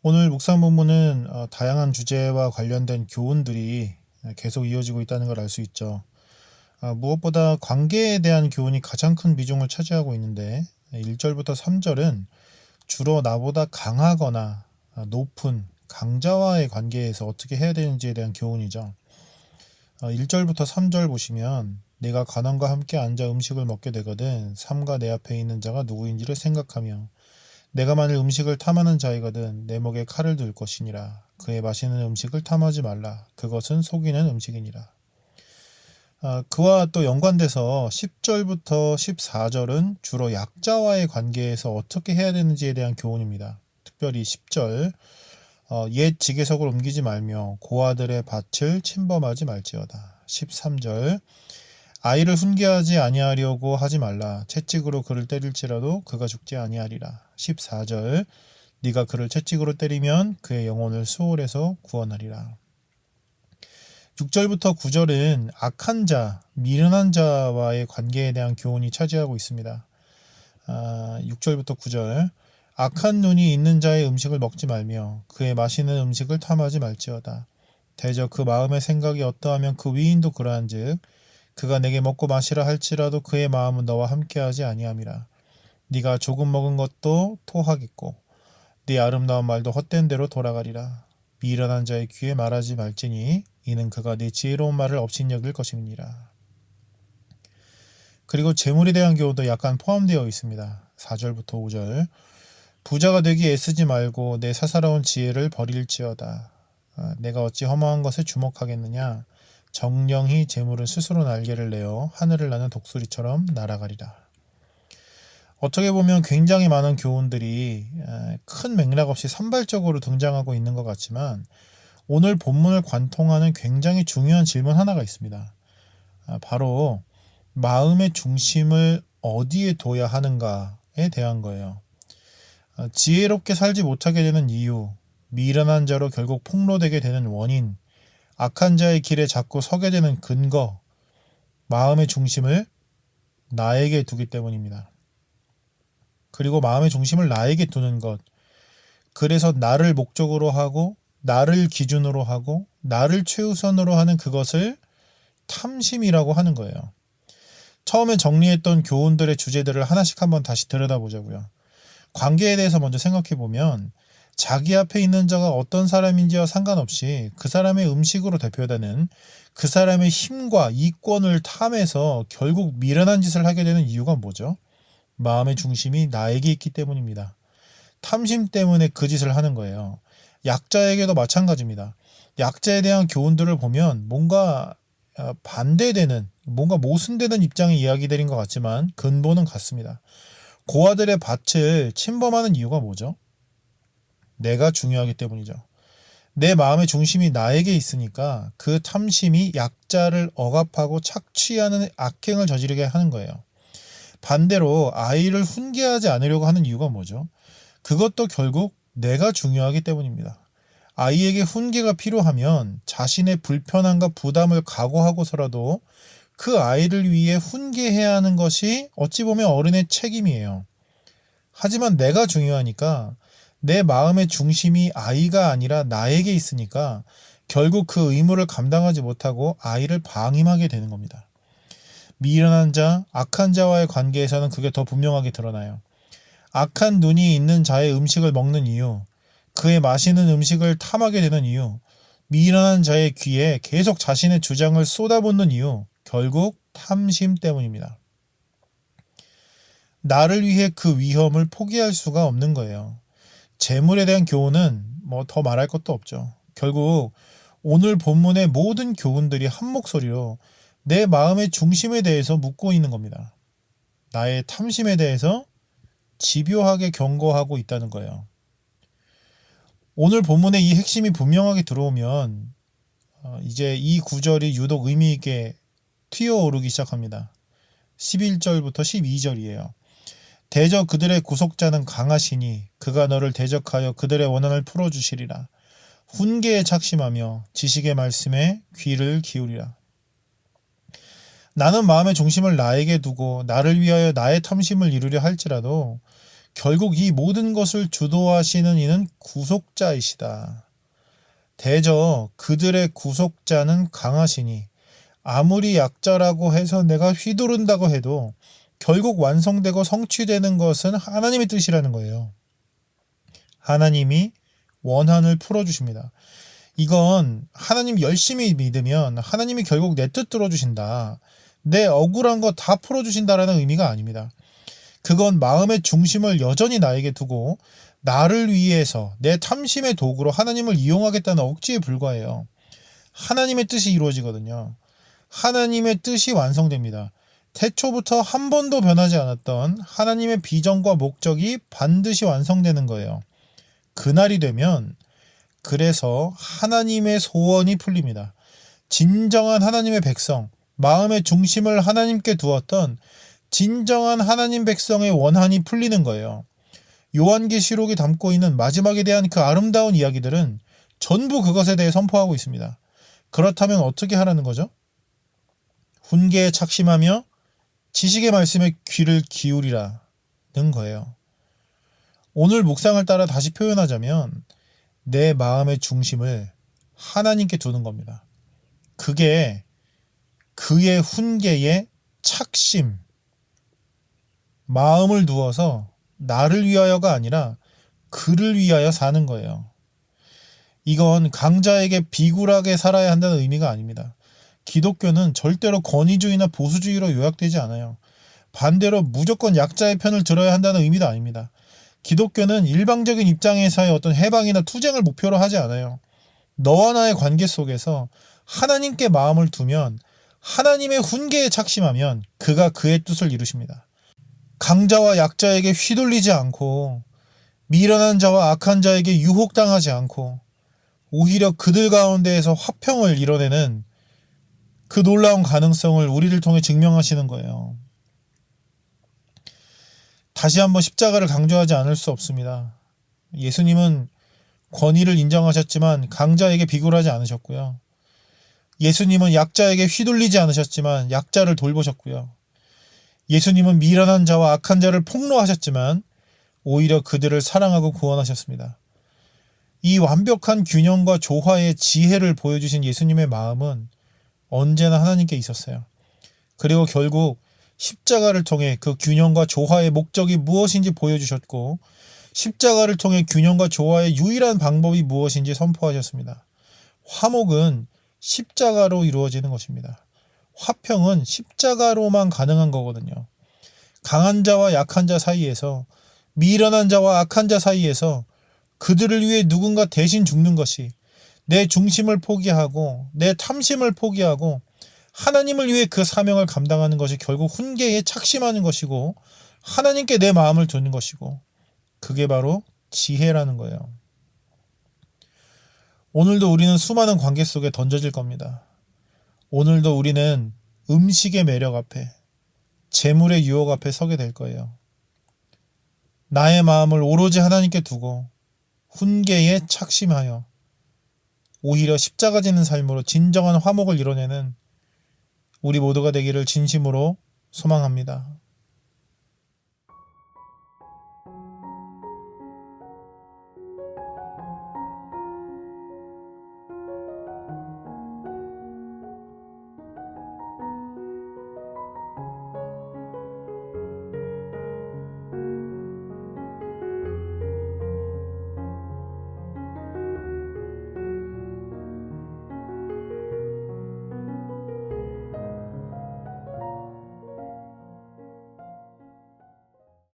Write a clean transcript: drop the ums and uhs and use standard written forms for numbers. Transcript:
오늘 묵상 본문은 다양한 주제와 관련된 교훈들이 계속 이어지고 있다는 걸 알 수 있죠. 무엇보다 관계에 대한 교훈이 가장 큰 비중을 차지하고 있는데 1절부터 3절은 주로 나보다 강하거나 높은 강자와의 관계에서 어떻게 해야 되는지에 대한 교훈이죠. 1절부터 3절 보시면 내가 가난과 함께 앉아 음식을 먹게 되거든 삼가 내 앞에 있는 자가 누구인지를 생각하며 내가 만일 음식을 탐하는 자이거든 내 목에 칼을 둘 것이니라. 그의 마시는 음식을 탐하지 말라. 그것은 속이는 음식이니라. 그와 또 연관돼서 10절부터 14절은 주로 약자와의 관계에서 어떻게 해야 되는지에 대한 교훈입니다. 특별히 10절 옛 지게석을 옮기지 말며 고아들의 밭을 침범하지 말지어다. 13절 아이를 훈계하지 아니하려고 하지 말라. 채찍으로 그를 때릴지라도 그가 죽지 아니하리라. 14절 네가 그를 채찍으로 때리면 그의 영혼을 수월에서 구원하리라. 6절부터 9절은 악한 자, 미련한 자와의 관계에 대한 교훈이 차지하고 있습니다. 6절부터 9절 악한 눈이 있는 자의 음식을 먹지 말며 그의 마시는 음식을 탐하지 말지어다. 대저 그 마음의 생각이 어떠하면 그 위인도 그러한즉 그가 내게 먹고 마시라 할지라도 그의 마음은 너와 함께하지 아니함이라. 네가 조금 먹은 것도 토하겠고 네 아름다운 말도 헛된 대로 돌아가리라. 미련한 자의 귀에 말하지 말지니 이는 그가 네 지혜로운 말을 업신여길 것임이니라. 그리고 재물에 대한 교훈도 약간 포함되어 있습니다. 4절부터 5절 부자가 되기 애쓰지 말고 내 사사로운 지혜를 버릴지어다. 내가 어찌 허망한 것에 주목하겠느냐. 정령이 재물은 스스로 날개를 내어 하늘을 나는 독수리처럼 날아가리라. 어떻게 보면 굉장히 많은 교훈들이 큰 맥락 없이 산발적으로 등장하고 있는 것 같지만 오늘 본문을 관통하는 굉장히 중요한 질문 하나가 있습니다. 바로 마음의 중심을 어디에 둬야 하는가에 대한 거예요. 지혜롭게 살지 못하게 되는 이유, 미련한 자로 결국 폭로되게 되는 원인, 악한 자의 길에 자꾸 서게 되는 근거, 마음의 중심을 나에게 두기 때문입니다. 그리고 마음의 중심을 나에게 두는 것, 그래서 나를 목적으로 하고 나를 기준으로 하고 나를 최우선으로 하는 그것을 탐심이라고 하는 거예요. 처음에 정리했던 교훈들의 주제들을 하나씩 한번 다시 들여다보자고요. 관계에 대해서 먼저 생각해 보면 자기 앞에 있는 자가 어떤 사람인지와 상관없이 그 사람의 음식으로 대표되는 그 사람의 힘과 이권을 탐해서 결국 미련한 짓을 하게 되는 이유가 뭐죠? 마음의 중심이 나에게 있기 때문입니다. 탐심 때문에 그 짓을 하는 거예요. 약자에게도 마찬가지입니다. 약자에 대한 교훈들을 보면 뭔가 반대되는, 뭔가 모순되는 입장의 이야기들인 것 같지만 근본은 같습니다. 고아들의 밭을 침범하는 이유가 뭐죠? 내가 중요하기 때문이죠. 내 마음의 중심이 나에게 있으니까 그 탐심이 약자를 억압하고 착취하는 악행을 저지르게 하는 거예요. 반대로 아이를 훈계하지 않으려고 하는 이유가 뭐죠? 그것도 결국 내가 중요하기 때문입니다. 아이에게 훈계가 필요하면 자신의 불편함과 부담을 각오하고서라도 그 아이를 위해 훈계해야 하는 것이 어찌 보면 어른의 책임이에요. 하지만 내가 중요하니까 내 마음의 중심이 아이가 아니라 나에게 있으니까 결국 그 의무를 감당하지 못하고 아이를 방임하게 되는 겁니다. 미련한 자, 악한 자와의 관계에서는 그게 더 분명하게 드러나요. 악한 눈이 있는 자의 음식을 먹는 이유, 그의 마시는 음식을 탐하게 되는 이유, 미련한 자의 귀에 계속 자신의 주장을 쏟아붓는 이유, 결국 탐심 때문입니다. 나를 위해 그 위험을 포기할 수가 없는 거예요. 재물에 대한 교훈은 뭐 더 말할 것도 없죠. 결국 오늘 본문의 모든 교훈들이 한 목소리로 내 마음의 중심에 대해서 묻고 있는 겁니다. 나의 탐심에 대해서 집요하게 경고하고 있다는 거예요. 오늘 본문의 이 핵심이 분명하게 들어오면 이제 이 구절이 유독 의미 있게 튀어오르기 시작합니다. 11절부터 12절이에요. 대저 그들의 구속자는 강하시니 그가 너를 대적하여 그들의 원한을 풀어주시리라. 훈계에 착심하며 지식의 말씀에 귀를 기울이라. 나는 마음의 중심을 나에게 두고 나를 위하여 나의 탐심을 이루려 할지라도 결국 이 모든 것을 주도하시는 이는 구속자이시다. 대저 그들의 구속자는 강하시니 아무리 약자라고 해서 내가 휘두른다고 해도 결국 완성되고 성취되는 것은 하나님의 뜻이라는 거예요. 하나님이 원한을 풀어주십니다. 이건 하나님 열심히 믿으면 하나님이 결국 내 뜻 들어주신다. 내 억울한 거 다 풀어주신다라는 의미가 아닙니다. 그건 마음의 중심을 여전히 나에게 두고 나를 위해서 내 탐심의 도구로 하나님을 이용하겠다는 억지에 불과해요. 하나님의 뜻이 이루어지거든요. 하나님의 뜻이 완성됩니다. 태초부터 한 번도 변하지 않았던 하나님의 비전과 목적이 반드시 완성되는 거예요. 그날이 되면 그래서 하나님의 소원이 풀립니다. 진정한 하나님의 백성, 마음의 중심을 하나님께 두었던 진정한 하나님 백성의 원한이 풀리는 거예요. 요한계시록이 담고 있는 마지막에 대한 그 아름다운 이야기들은 전부 그것에 대해 선포하고 있습니다. 그렇다면 어떻게 하라는 거죠? 훈계에 착심하며 지식의 말씀에 귀를 기울이라는 거예요. 오늘 묵상을 따라 다시 표현하자면 내 마음의 중심을 하나님께 두는 겁니다. 그게 그의 훈계에 착심, 마음을 두어서 나를 위하여가 아니라 그를 위하여 사는 거예요. 이건 강자에게 비굴하게 살아야 한다는 의미가 아닙니다. 기독교는 절대로 권위주의나 보수주의로 요약되지 않아요. 반대로 무조건 약자의 편을 들어야 한다는 의미도 아닙니다. 기독교는 일방적인 입장에서의 어떤 해방이나 투쟁을 목표로 하지 않아요. 너와 나의 관계 속에서 하나님께 마음을 두면 하나님의 훈계에 착심하면 그가 그의 뜻을 이루십니다. 강자와 약자에게 휘둘리지 않고 미련한 자와 악한 자에게 유혹당하지 않고 오히려 그들 가운데에서 화평을 이뤄내는 그 놀라운 가능성을 우리를 통해 증명하시는 거예요. 다시 한번 십자가를 강조하지 않을 수 없습니다. 예수님은 권위를 인정하셨지만 강자에게 비굴하지 않으셨고요. 예수님은 약자에게 휘둘리지 않으셨지만 약자를 돌보셨고요. 예수님은 미련한 자와 악한 자를 폭로하셨지만 오히려 그들을 사랑하고 구원하셨습니다. 이 완벽한 균형과 조화의 지혜를 보여주신 예수님의 마음은 언제나 하나님께 있었어요. 그리고 결국 십자가를 통해 그 균형과 조화의 목적이 무엇인지 보여주셨고 십자가를 통해 균형과 조화의 유일한 방법이 무엇인지 선포하셨습니다. 화목은 십자가로 이루어지는 것입니다. 화평은 십자가로만 가능한 거거든요. 강한 자와 약한 자 사이에서 미련한 자와 악한 자 사이에서 그들을 위해 누군가 대신 죽는 것이 내 중심을 포기하고 내 탐심을 포기하고 하나님을 위해 그 사명을 감당하는 것이 결국 훈계에 착심하는 것이고 하나님께 내 마음을 두는 것이고 그게 바로 지혜라는 거예요. 오늘도 우리는 수많은 관계 속에 던져질 겁니다. 오늘도 우리는 음식의 매력 앞에 재물의 유혹 앞에 서게 될 거예요. 나의 마음을 오로지 하나님께 두고 훈계에 착심하여 오히려 십자가 지는 삶으로 진정한 화목을 이뤄내는 우리 모두가 되기를 진심으로 소망합니다.